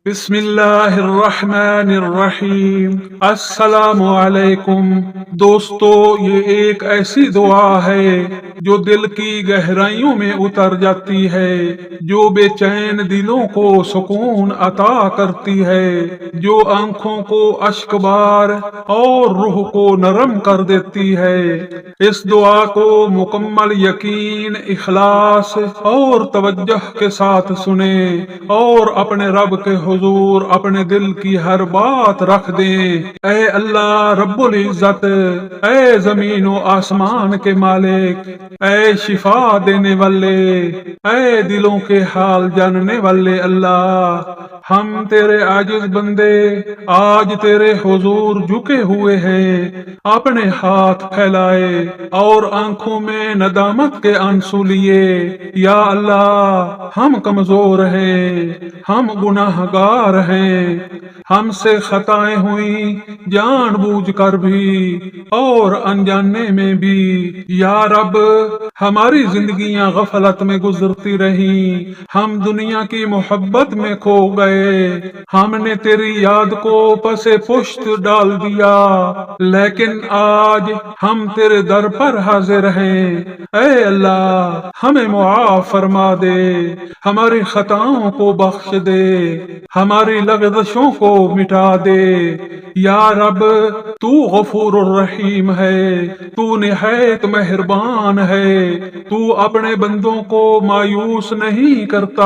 بسم اللہ الرحمن الرحیم۔ السلام علیکم دوستو، یہ ایک ایسی دعا ہے جو دل کی گہرائیوں میں اتر جاتی ہے، جو بے چین دلوں کو سکون عطا کرتی ہے، جو آنکھوں کو اشک بار اور روح کو نرم کر دیتی ہے۔ اس دعا کو مکمل یقین، اخلاص اور توجہ کے ساتھ سنیں اور اپنے رب کے حضور اپنے دل کی ہر بات رکھ دیں۔ اے اللہ رب العزت، اے زمین و آسمان کے مالک، اے شفا دینے والے، اے دلوں کے حال جاننے والے اللہ، ہم تیرے عاجز بندے آج تیرے حضور جھکے ہوئے ہیں، اپنے ہاتھ پھیلائے اور آنکھوں میں ندامت کے آنسو لیے۔ یا اللہ، ہم کمزور ہیں، ہم گناہ گار ہیں، ہم سے خطائیں ہوئیں جان بوجھ کر بھی اور انجانے میں بھی۔ یا رب، ہماری زندگیاں غفلت میں گزرتی رہیں، ہم دنیا کی محبت میں کھو گئے، ہم نے تیری یاد کو پس پشت ڈال دیا، لیکن آج ہم تیرے در پر حاضر ہیں۔ اے اللہ، ہمیں معاف فرما دے، ہماری خطاؤں کو بخش دے، ہماری لغزشوں کو مٹا دے۔ یا رب، تو غفور الرحیم ہے، تو نہایت مہربان ہے، تو اپنے بندوں کو مایوس نہیں کرتا۔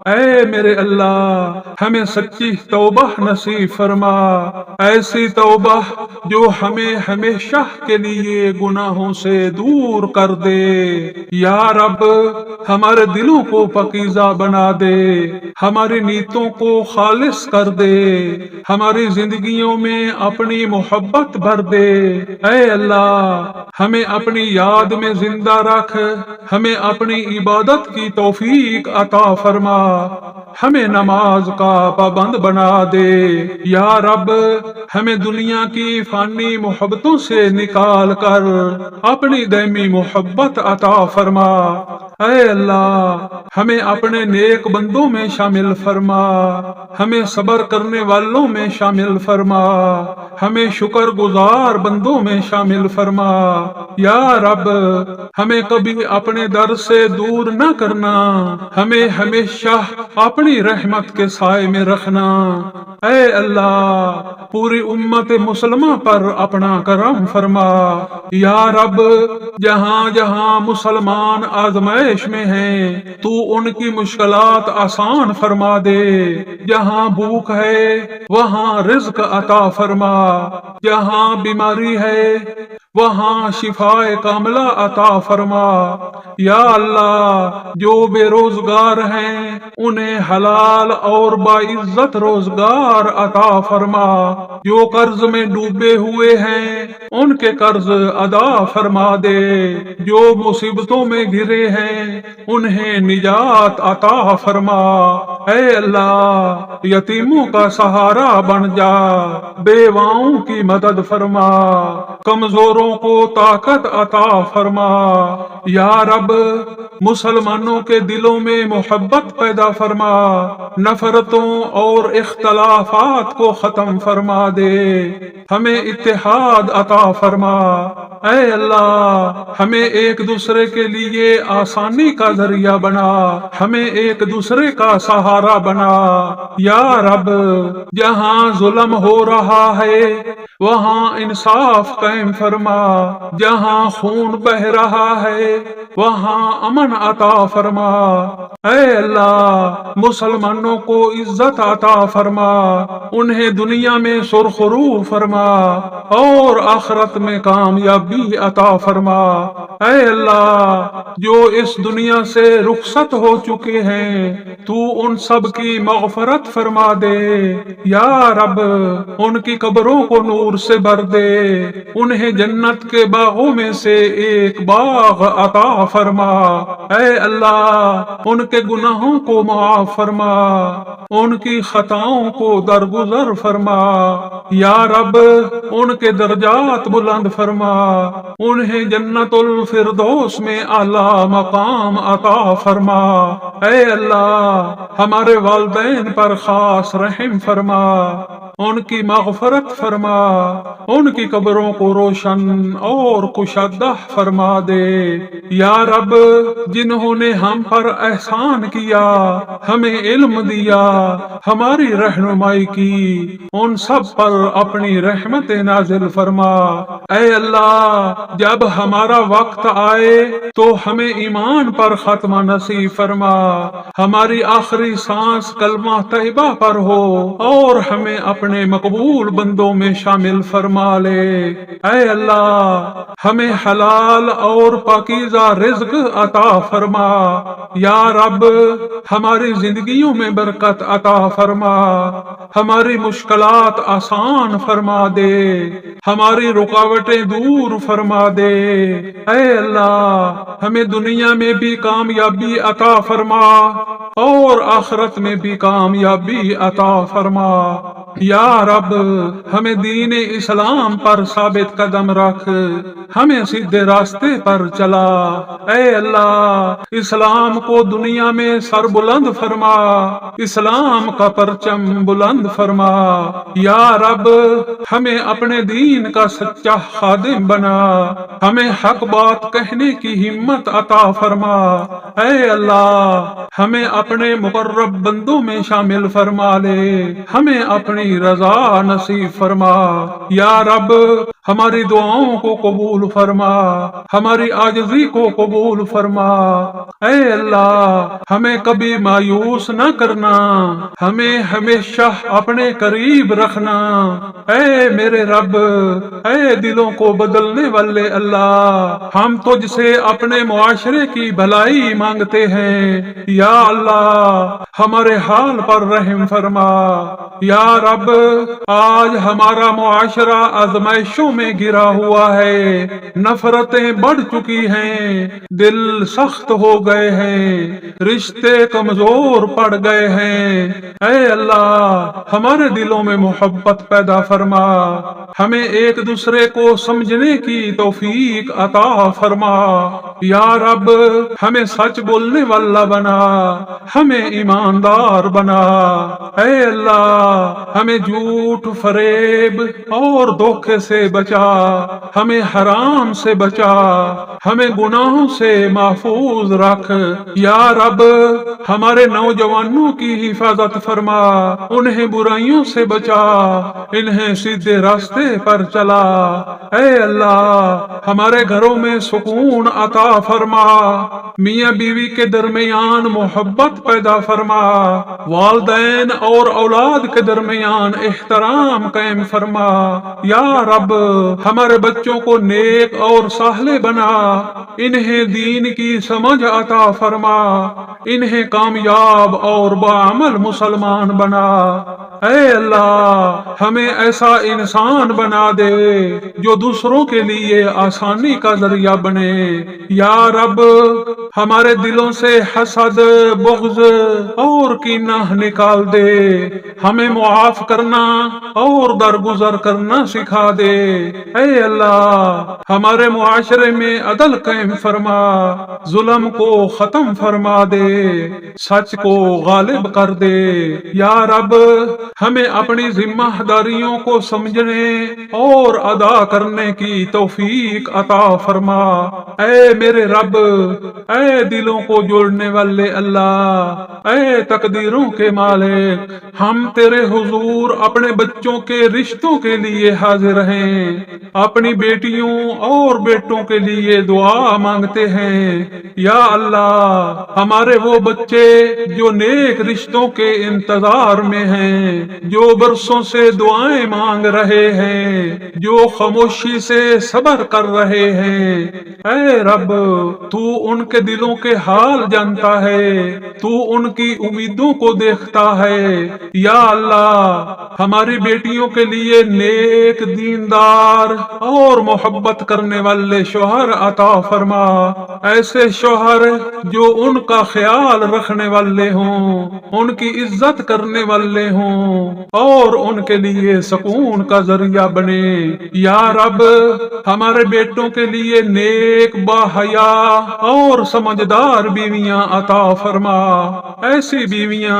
اے میرے اللہ، ہمیں سچی توبہ نصیب فرما، ایسی توبہ جو ہمیں ہمیشہ کے لیے گناہوں سے دور کر دے۔ یا رب، ہمارے دلوں کو پاکیزہ بنا دے، ہماری نیتوں کو خالص کر دے، ہماری زندگیوں میں اپنی محبت بھر دے۔ اے اللہ، ہمیں اپنی یاد میں زندہ رکھ، ہمیں اپنی عبادت کی توفیق عطا فرما، ہمیں نماز کا پابند بنا دے۔ یا رب، ہمیں دنیا کی فانی محبتوں سے نکال کر اپنی دائمی محبت عطا فرما۔ اے اللہ، ہمیں اپنے نیک بندوں میں شامل فرما، ہمیں صبر کرنے والوں میں شامل فرما، ہمیں شکر گزار بندوں میں شامل فرما۔ یا رب، ہمیں کبھی اپنے در سے دور نہ کرنا، ہمیں ہمیشہ اپنی رحمت کے سائے میں رکھنا۔ اے اللہ، پوری امت مسلمہ پر اپنا کرم فرما۔ یا رب، جہاں جہاں مسلمان آزمائش میں ہیں، تو ان کی مشکلات آسان فرما دے۔ جہاں بھوک ہے وہاں رزق عطا فرما، جہاں بیماری ہے وہاں شفاء کاملہ عطا فرما۔ یا اللہ، جو بے روزگار ہیں انہیں حلال اور باعزت روزگار عطا فرما، جو قرض میں ڈوبے ہوئے ہیں ان کے قرض ادا فرما دے، جو مصیبتوں میں گھرے ہیں انہیں نجات عطا فرما۔ اے اللہ، یتیموں کا سہارا بن جا، بیواؤں کی مدد فرما، کمزوروں کو طاقت عطا فرما۔ یا رب، مسلمانوں کے دلوں میں محبت پیدا فرما، نفرتوں اور اختلافات کو ختم فرما دے، ہمیں اتحاد عطا فرما۔ اے اللہ، ہمیں ایک دوسرے کے لیے آسانی کا ذریعہ بنا، ہمیں ایک دوسرے کا سہارا بنا۔ یا رب، جہاں ظلم ہو رہا ہے وہاں انصاف قائم فرما، جہاں خون بہ رہا ہے وہاں امن عطا فرما۔ اے اللہ، مسلمانوں کو عزت عطا فرما، انہیں دنیا میں سرخرو فرما اور آخرت میں کامیابی عطا فرما۔ اے اللہ، جو اس دنیا سے رخصت ہو چکے ہیں تو ان سب کی مغفرت فرما دے۔ یا رب، ان کی قبروں کو نور سے بھر دے، انہیں جنت کے باغوں میں سے ایک باغ عطا فرما۔ اے اللہ، ان کے گناہوں کو معاف فرما، ان کی خطاؤں کو درگزر فرما۔ یا رب، ان کے درجات بلند فرما، انہیں جنت الفردوس میں اعلیٰ مقام عطا فرما۔ اے اللہ ہمارے والدین پر خاص رحم فرما، ان کی مغفرت فرما، ان کی قبروں کو روشن اور کشادہ فرما دے۔ یا رب جنہوں نے ہم پر احسان کیا، ہمیں علم دیا، ہماری رہنمائی کی، ان سب پر اپنی رحمت نازل فرما۔ اے اللہ جب ہمارا وقت آئے تو ہمیں ایمان پر ختمہ نصیب فرما، ہماری آخری سانس کلمہ طیبہ پر ہو اور ہمیں اپنے مقبول بندوں میں شامل فرما لے۔ اے اللہ ہمیں حلال اور پاکیزہ رزق عطا فرما۔ یا رب ہماری زندگیوں میں برکت عطا فرما، ہماری مشکلات آسان فرما دے، ہماری رکاوٹیں دور فرما دے۔ اے اللہ ہمیں دنیا میں بھی کامیابی عطا فرما اور آخرت میں بھی کامیابی عطا فرما۔ یا رب ہمیں دین اسلام پر ثابت قدم رکھ، ہمیں سیدھے راستے پر چلا۔ اے اللہ اسلام کو دنیا میں سر بلند فرما، اسلام کا پرچم بلند فرما۔ یا رب ہمیں اپنے دین کا سچا خادم بنا، ہمیں حق بات کہنے کی ہمت عطا فرما۔ اے اللہ ہمیں اپنے مقرب بندوں میں شامل فرما لے، ہمیں اپنی رضا نصیب فرما۔ یا رب ہماری دعاؤں کو قبول فرما، ہماری عاجزی کو قبول فرما۔ اے اللہ ہمیں کبھی مایوس نہ کرنا، ہمیں ہمیشہ اپنے قریب رکھنا۔ اے میرے رب، اے دلوں کو بدلنے والے اللہ، ہم تجھ سے اپنے معاشرے کی بھلائی مانگتے ہیں۔ یا اللہ ہمارے حال پر رحم فرما۔ یا رب آج ہمارا معاشرہ آزمائشوں میں گرا ہوا ہے، نفرتیں بڑھ چکی ہیں، دل سخت ہو گئے ہیں، رشتے کمزور پڑ گئے ہیں۔ اے اللہ ہمارے دلوں میں محبت پیدا فرما، ہمیں ایک دوسرے کو سمجھنے کی توفیق عطا فرما۔ یا رب ہمیں سچ بولنے والا بنا، ہمیں ایماندار بنا۔ اے اللہ ہمیں جھوٹ، فریب اور دھوکے سے بچا، ہمیں حرام سے بچا، ہمیں گناہوں سے محفوظ رکھ۔ یا رب ہمارے نوجوانوں کی حفاظت فرما، انہیں برائیوں سے بچا، انہیں سیدھے راستے پر چلا۔ اے اللہ ہمارے گھروں میں سکون عطا فرما، میاں بیوی کے درمیان محبت پیدا فرما، والدین اور اولاد کے درمیان احترام قائم فرما۔ یا رب ہمارے بچوں کو نیک اور صالح بنا، انہیں دین کی سمجھ عطا فرما، انہیں کامیاب اور باعمل مسلمان بنا۔ اے اللہ ہمیں ایسا انسان بنا دے جو دوسروں کے لیے آسانی کا ذریعہ بنے۔ یا رب ہمارے دلوں سے حسد، بغض اور کینہ نکال دے، ہمیں معاف کرنا اور درگزر کرنا سکھا دے۔ اے اللہ ہمارے معاشرے میں عدل قائم فرما، ظلم کو ختم فرما دے، سچ کو غالب کر دے۔ یا رب ہمیں اپنی ذمہ داریوں کو سمجھنے اور ادا کرنے کی توفیق عطا فرما۔ اے میرے رب، اے دلوں کو جوڑنے والے اللہ، اے تقدیروں کے مالک، ہم تیرے حضور اپنے بچوں کے رشتوں کے لیے حاضر ہیں، اپنی بیٹیوں اور بیٹوں کے لیے دعا مانگتے ہیں۔ یا اللہ ہمارے وہ بچے جو نیک رشتوں کے انتظار میں ہیں، جو برسوں سے دعائیں مانگ رہے ہیں، جو خاموشی سے صبر کر رہے ہیں، اے رب تو ان کے دلوں کے حال جانتا ہے، تو ان کی امیدوں کو دیکھتا ہے۔ یا اللہ ہماری بیٹیوں کے لیے نیک دیندار اور محبت کرنے والے شوہر عطا فرما، ایسے شوہر جو ان کا خیال رکھنے والے ہوں، ان کی عزت کرنے والے ہوں اور ان کے لیے سکون کا ذریعہ بنے۔ یا رب ہمارے بیٹوں کے لیے نیک باحیا اور سمجھدار بیویاں عطا فرما، ایسی بیویاں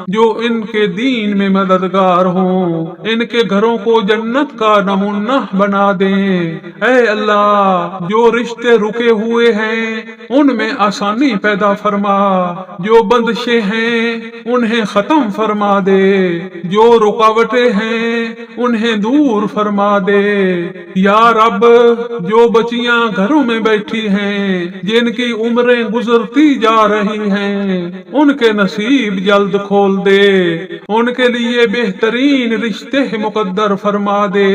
جو ان کے دین میں مددگار ہوں، ان کے گھروں کو جنت کا نمونہ بنا دیں۔ اے اللہ جو رشتے رکے ہوئے ہیں ان میں آسانی پیدا فرما، جو بندشیں ہیں انہیں ختم فرما دے، جو رکاوٹیں ہیں انہیں دور فرما دے۔ یا رب جو بچیاں گھروں میں بیٹھی ہیں جن کی عمریں گزرتی جا رہی ہیں ان کے نصیب جلد کھول دے، ان کے لیے بہترین رشتے مقدر فرما دے۔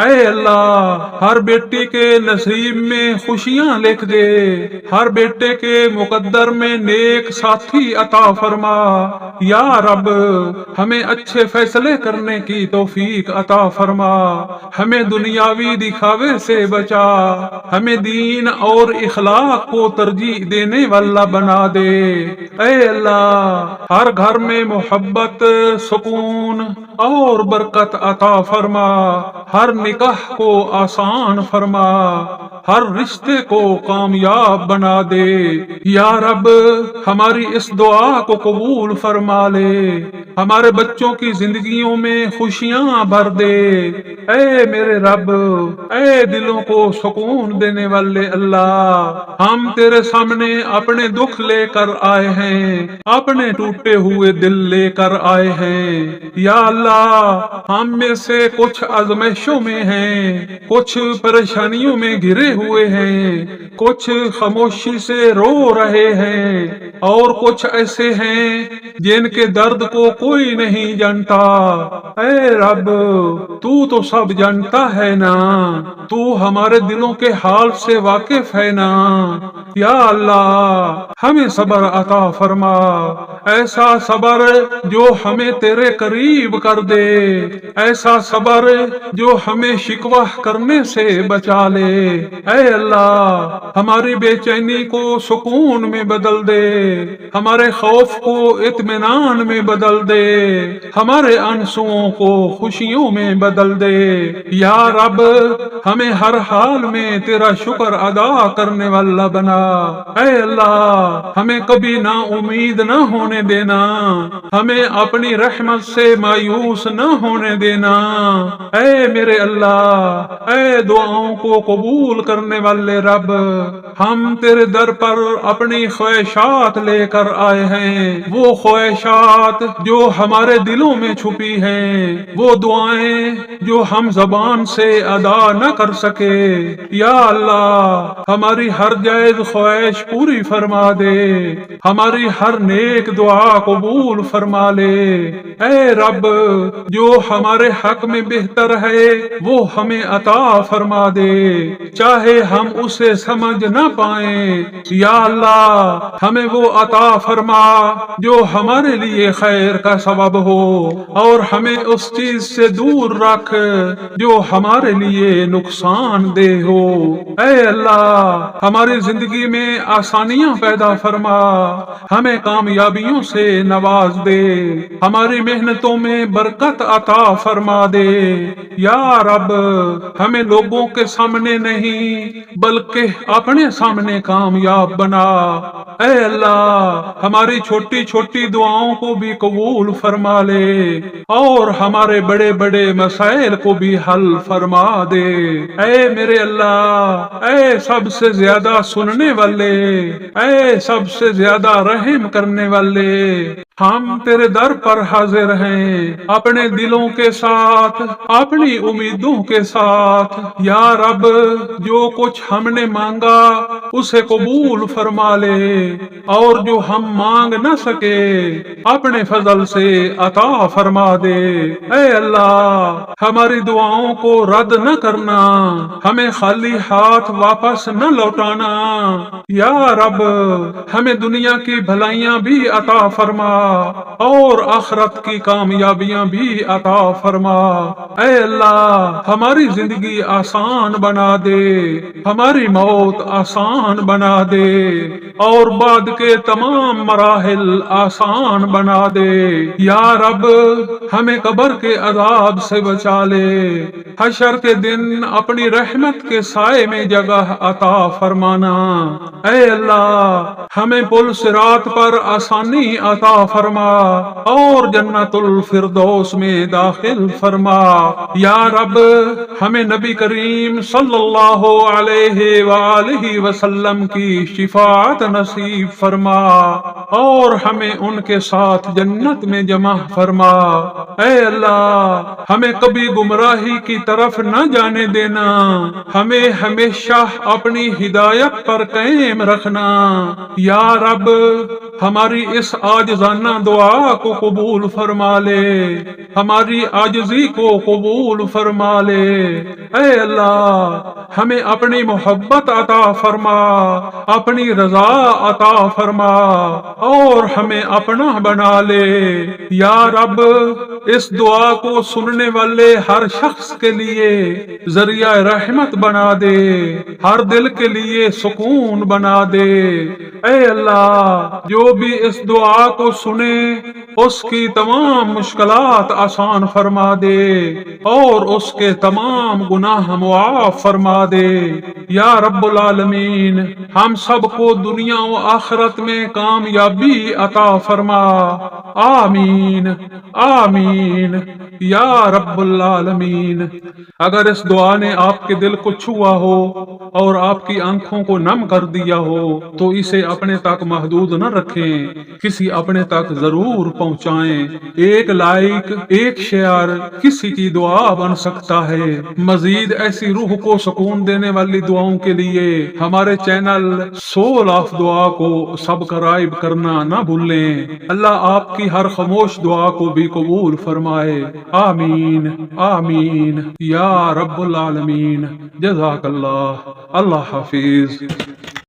اے اللہ ہر بیٹی کے نصیب میں خوشیاں لکھ دے، ہر بیٹے کے مقدر میں نیک ساتھی عطا فرما۔ یا رب ہمیں اچھے فیصلے کرنے کی توفیق عطا فرما، ہمیں دنیاوی دکھاوے سے بچا، ہمیں دین اور اخلاق کو ترجیح دینے والا بنا دے۔ اے اللہ ہر گھر میں محبت، سکون اور برکت عطا فرما، ہر نکاح کو آسان فرما، ہر رشتے کو کامیاب بنا دے۔ یا رب ہماری اس دعا کو قبول فرما لے، ہمارے بچوں کی زندگیوں میں خوشیاں بھر دے۔ اے میرے رب، اے دلوں کو سکون دینے والے اللہ، ہم تیرے سامنے اپنے دکھ لے کر آئے ہیں، اپنے ٹوٹے ہوئے دل لے کر آئے ہیں۔ یا اللہ ہم میں سے کچھ آزمائشوں میں ہیں، کچھ پریشانیوں میں گھرے ہوئے ہیں، کچھ خاموشی سے رو رہے ہیں اور کچھ ایسے ہیں جن کے درد کو کوئی نہیں جانتا۔ اے رب تو سب جانتا ہے نا، تو ہمارے دلوں کے حال سے واقف ہے نا۔ یا اللہ ہمیں صبر عطا فرما، ایسا صبر جو ہمیں تیرے قریب کر دے، ایسا صبر جو ہمیں شکوہ کرنے سے بچا لے۔ اے اللہ ہماری بے چینی کو سکون میں بدل دے، ہمارے خوف کو اطمینان میں بدل دے، ہمارے آنسوؤں کو خوشیوں میں بدل دے۔ یا رب ہمیں ہر حال میں تیرا شکر ادا کرنے والا بنا۔ اے اللہ ہمیں کبھی نا امید نہ ہونے دینا، ہمیں اپنی رحمت سے مایوس نہ ہونے دینا۔ اے میرے اللہ، اے دعاؤں کو قبول کرنے والے رب، ہم تیرے در پر اپنی خواہشات لے کر آئے ہیں، وہ خواہشات جو ہمارے دلوں میں چھپی ہیں، وہ دعائیں جو ہم زبان سے ادا نہ کر سکے۔ یا اللہ ہماری ہر جائز خواہش پوری فرما دے، ہماری ہر نیک دعا قبول فرما لے۔ اے رب جو ہمارے حق میں بہتر ہے وہ ہمیں عطا فرما دے، چاہے ہم اسے سمجھ نہ پائیں۔ یا اللہ ہمیں وہ عطا فرما جو ہمارے لیے خیر کا سبب ہو، اور ہمیں اس چیز سے دور رکھ جو ہمارے لیے نقصان دہ ہو۔ اے اللہ ہماری زندگی میں آسانیاں پیدا فرما، ہمیں کامیابیوں سے نواز دے، ہماری محنتوں میں برکت عطا فرما دے۔ یا رب ہمیں لوگوں کے سامنے نہیں بلکہ اپنے سامنے کامیاب بنا۔ اے اللہ ہماری چھوٹی چھوٹی دعاؤں کو بھی قبول فرما لے، اور ہمارے بڑے بڑے مسائل کو بھی حل فرما دے۔ اے میرے اللہ، اے سب سے زیادہ سننے والے، اے سب سے زیادہ رحم کرنے والے، ہم تیرے در پر حاضر ہیں اپنے دلوں کے ساتھ، اپنی امیدوں کے ساتھ۔ یا رب جو کچھ ہم نے مانگا اسے قبول فرما لے، اور جو ہم مانگ نہ سکے اپنے فضل سے عطا فرما دے۔ اے اللہ ہماری دعاؤں کو رد نہ کرنا، ہمیں خالی ہاتھ واپس نہ لوٹانا۔ یا رب ہمیں دنیا کی بھلائیاں بھی عطا فرما اور آخرت کی کامیابیاں بھی عطا فرما۔ اے اللہ ہماری زندگی آسان بنا دے، ہماری موت آسان بنا دے، اور بعد کے تمام مراحل آسان بنا دے۔ یا رب ہمیں قبر کے عذاب سے بچا لے، حشر کے دن اپنی رحمت کے سائے میں جگہ عطا فرمانا۔ اے اللہ ہمیں پل صراط پر آسانی عطا فرما اور جنت الفردوس میں داخل فرما۔ یا رب ہمیں نبی کریم صلی اللہ علیہ وآلہ وسلم کی شفاعت نصیب فرما اور ہمیں ان کے ساتھ جنت میں جمع فرما۔ اے اللہ ہمیں کبھی گمراہی کی طرف نہ جانے دینا، ہمیں ہمیشہ اپنی ہدایت پر قائم رکھنا۔ یا رب ہماری اس عاجزانہ دعا کو قبول فرما لے، ہماری عاجزی کو قبول فرما لے۔ اے اللہ ہمیں اپنی محبت عطا فرما، اپنی رضا عطا فرما اور ہمیں اپنا بنا لے۔ یا رب اس دعا کو سننے والے ہر شخص کے لیے ذریعہ رحمت بنا دے، ہر دل کے لیے سکون بنا دے۔ اے اللہ جو بھی اس دعا کو سنے اس کی تمام مشکلات آسان فرما دے اور اس کے تمام گناہ معاف فرما دے۔ یا رب العالمین ہم سب کو دنیا و آخرت میں کامیابی عطا فرما۔ آمین آمین یا رب العالمین۔ اگر اس دعا نے آپ کے دل کو چھوا ہو اور آپ کی آنکھوں کو نم کر دیا ہو تو اسے اپنے تک محدود نہ رکھیں، کسی اپنے تک ضرور پہنچائیں۔ ایک لائک، ایک شیئر کسی کی دعا بن سکتا ہے۔ مزید ایسی روح کو سکون دینے والی دعاؤں کے لیے ہمارے چینل سول آف دعا کو سبسکرائب کرنا نہ بھولیں۔ اللہ آپ کی ہر خاموش دعا کو بھی قبول فرمائے۔ آمین آمین یا رب العالمین۔ جزاک اللہ۔ اللہ حافظ۔